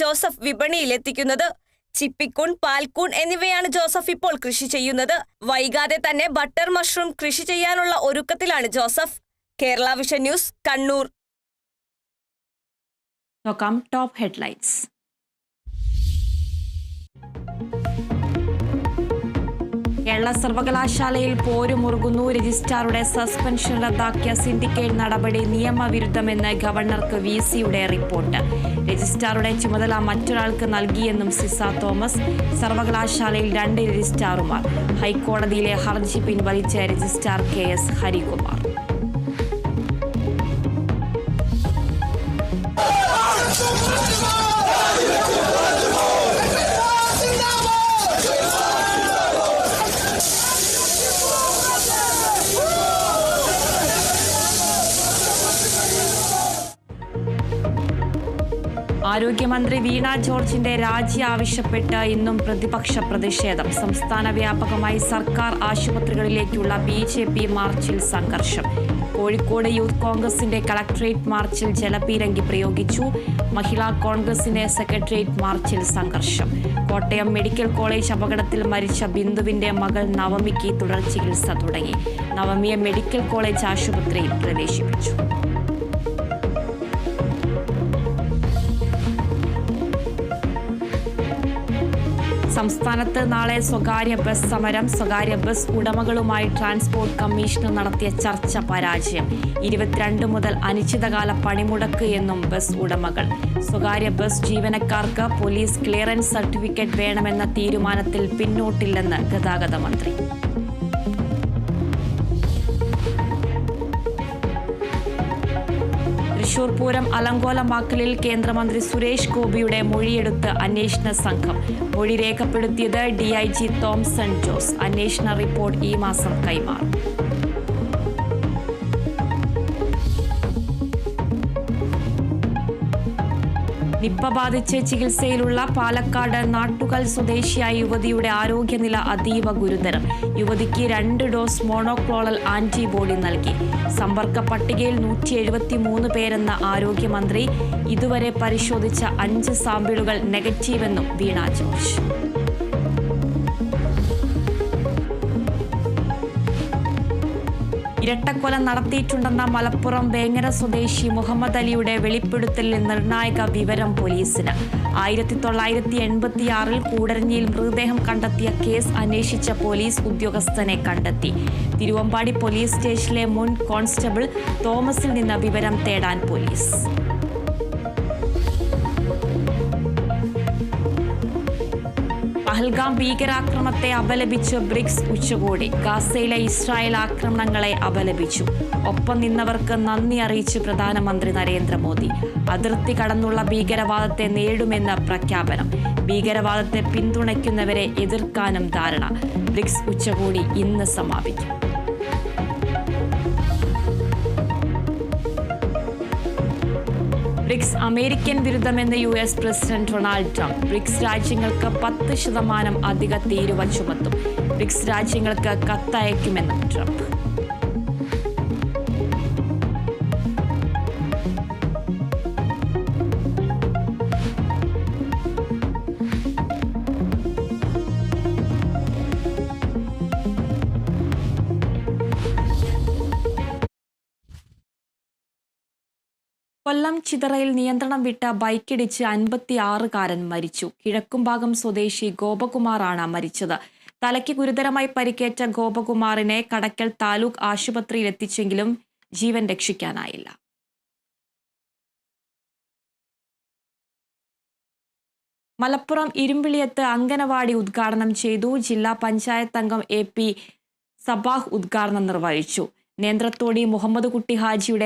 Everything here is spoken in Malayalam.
ജോസഫ് വിപണിയിലെത്തിക്കുന്നത്. ചിപ്പിക്കൂൺ, പാൽക്കൂൺ എന്നിവയാണ് ജോസഫ് ഇപ്പോൾ കൃഷി ചെയ്യുന്നത്. വൈകാതെ തന്നെ ബട്ടർ മഷ്റൂം കൃഷി ചെയ്യാനുള്ള ഒരുക്കത്തിലാണ് Joseph. Kerala vision news, Kannur. നോക്കാം ടോപ്പ് ഹെഡ്ലൈൻസ്. കേരള സർവകലാശാലയിൽ പോരുമുറുകുന്നു. രജിസ്ട്രാറുടെ സസ്പെൻഷൻ റദ്ദാക്കിയ സിൻഡിക്കേറ്റ് നടപടി നിയമവിരുദ്ധമെന്ന് ഗവർണർക്ക് VC-യുടെ റിപ്പോർട്ട്. രജിസ്ട്രാറുടെ ചുമതല മറ്റൊരാൾക്ക് നൽകിയെന്നും സിസ തോമസ്. സർവകലാശാലയിൽ 2 രജിസ്ട്രാറുമാർ. ഹൈക്കോടതിയിലെ ഹർജി പിൻവലിച്ച രജിസ്ട്രാർ KS ഹരികുമാർ. ആരോഗ്യമന്ത്രി വീണ ജോർജിന്റെ രാജി ആവശ്യപ്പെട്ട് ഇന്നും പ്രതിപക്ഷ പ്രതിഷേധം. സംസ്ഥാന വ്യാപകമായി സർക്കാർ ആശുപത്രികളിലേക്കുള്ള BJP മാർച്ചിൽ സംഘർഷം. കോഴിക്കോട് യൂത്ത് കോൺഗ്രസിന്റെ കളക്ടറേറ്റ് മാർച്ചിൽ ജലപീരങ്കി പ്രയോഗിച്ചു. മഹിളാ കോൺഗ്രസിന്റെ സെക്രട്ടേറിയറ്റ് മാർച്ചിൽ സംഘർഷം. കോട്ടയം മെഡിക്കൽ കോളേജ് അപകടത്തിൽ മരിച്ച ബിന്ദുവിന്റെ മകൾ നവമിക്ക് തുടർ ചികിത്സ തുടങ്ങി. നവമിയെ മെഡിക്കൽ കോളേജ് ആശുപത്രിയിൽ പ്രവേശിപ്പിച്ചു. സംസ്ഥാനത്ത് നാളെ സ്വകാര്യ ബസ് സമരം. സ്വകാര്യ ബസ് ഉടമകളുമായി ട്രാൻസ്പോർട്ട് കമ്മീഷണർ നടത്തിയ ചർച്ച പരാജയം. 22 മുതൽ അനിശ്ചിതകാല പണിമുടക്ക് എന്നും ബസ് ഉടമകൾ. സ്വകാര്യ ബസ് ജീവനക്കാർക്ക് പോലീസ് ക്ലിയറൻസ് സർട്ടിഫിക്കറ്റ് വേണമെന്ന തീരുമാനത്തിൽ പിന്നോട്ടില്ലെന്ന് ഗതാഗത മന്ത്രി. തൃശൂർ പൂരം അലങ്കോലമാക്കലിൽ കേന്ദ്രമന്ത്രി സുരേഷ് ഗോപിയുടെ മൊഴിയെടുത്ത് അന്വേഷണ സംഘം. മൊഴി രേഖപ്പെടുത്തിയത് DIG തോംസൺ ജോസ്. അന്വേഷണ റിപ്പോർട്ട് ഈ മാസം കൈമാറും. നിപ്പ ബാധിച്ച് ചികിത്സയിലുള്ള പാലക്കാട് നാട്ടുകൽ സ്വദേശിയായ യുവതിയുടെ ആരോഗ്യനില അതീവ ഗുരുതരം. യുവതിക്ക് 2 ഡോസ് മോണോക്ലോണൽ ആന്റിബോഡി നൽകി. സമ്പർക്ക പട്ടികയിൽ 173 പേരെന്ന ആരോഗ്യമന്ത്രി. ഇതുവരെ പരിശോധിച്ച 5 സാമ്പിളുകൾ നെഗറ്റീവെന്നും വീണ ജോർജ്. ഇരട്ടക്കൊല നടത്തിയിട്ടുണ്ടെന്ന മലപ്പുറം വേങ്ങര സ്വദേശി മുഹമ്മദ് അലിയുടെ വെളിപ്പെടുത്തലിൽ നിർണായക വിവരം പോലീസിന്. 1986 കൂടരഞ്ഞിയിൽ മൃതദേഹം കണ്ടെത്തിയ കേസ് അന്വേഷിച്ച പോലീസ് ഉദ്യോഗസ്ഥനെ കണ്ടെത്തി. തിരുവമ്പാടി പോലീസ് സ്റ്റേഷനിലെ മുൻ കോൺസ്റ്റബിൾ തോമസിൽ നിന്ന് വിവരം തേടാൻ പോലീസ്. പഹൽഗാം ഭീകരാക്രമണത്തെ അപലപിച്ച് ബ്രിക്സ് ഉച്ചകോടി. ഗാസയിലെ ഇസ്രായേൽ ആക്രമണങ്ങളെ അപലപിച്ചു. ഒപ്പം നിന്നവർക്ക് നന്ദി അറിയിച്ച് പ്രധാനമന്ത്രി നരേന്ദ്രമോദി. അതിർത്തി കടന്നുള്ള ഭീകരവാദത്തെ നേരിടുമെന്ന പ്രഖ്യാപനം. ഭീകരവാദത്തെ പിന്തുണയ്ക്കുന്നവരെ എതിർക്കാനും ധാരണ. ബ്രിക്സ് ഉച്ചകോടി ഇന്ന് സമാപിക്കും. ബ്രിക്സ് അമേരിക്കൻ വിരുദ്ധമെന്ന് US president Donald Trump. BRICS രാജ്യങ്ങൾക്ക് 10% അധിക തീരുവ ചുമത്തും. ബ്രിക്സ് രാജ്യങ്ങൾക്ക് കത്തയക്കുമെന്നും ട്രംപ്. കൊല്ലം ചിതറയിൽ നിയന്ത്രണം വിട്ട ബൈക്കിടിച്ച് 56-കാരൻ മരിച്ചു. കിഴക്കുംഭാഗം സ്വദേശി ഗോപകുമാറാണ് മരിച്ചത്. തലയ്ക്ക് ഗുരുതരമായി പരിക്കേറ്റ ഗോപകുമാറിനെ കടക്കൽ താലൂക്ക് ആശുപത്രിയിൽ എത്തിച്ചെങ്കിലും ജീവൻ രക്ഷിക്കാനായില്ല. മലപ്പുറം ഇരുമ്പിളിയത്ത് അങ്കനവാടി ഉദ്ഘാടനം ചെയ്തു. ജില്ലാ പഞ്ചായത്ത് അംഗം AP സബാഹ് ഉദ്ഘാടനം നിർവഹിച്ചു. നേന്ത്രത്തോടി മുഹമ്മദ് കുട്ടി ഹാജിയുടെ